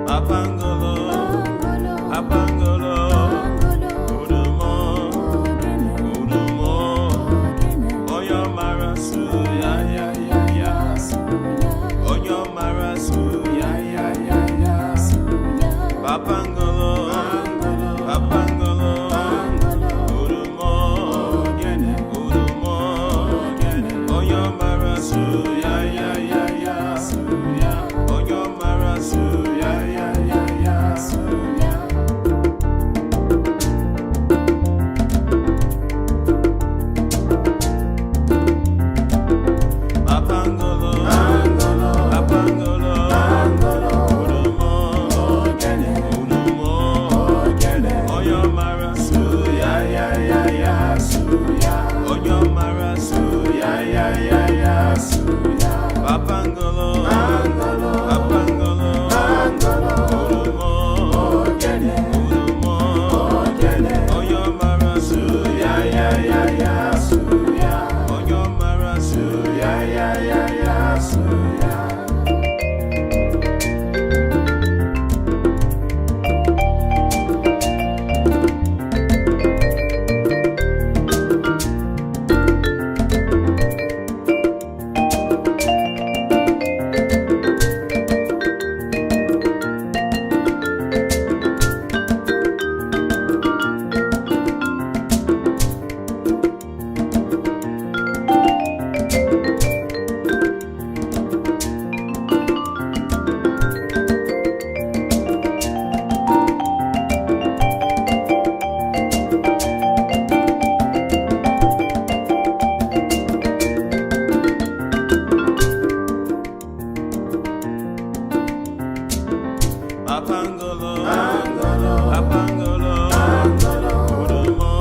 Apangolo, apangolo, udumo, udumo, onyo marasu ya ya ya ya, onyo marasu ya ya ya ya, apangolo, apangolo, udumo, udumo, onyo marasu ya ya ya ya, onyo marasu ya ya ya ya. Apangolo, apangolo, udumo, udumo, onyo marasu ya ya ya ya, onyo marasu ya ya ya ya. Apangolo, apangolo, udumo, udumo, onyo marasu ya ya ya ya, onyo marasu ya ya ya ya. Apangolo, apangolo, udumo,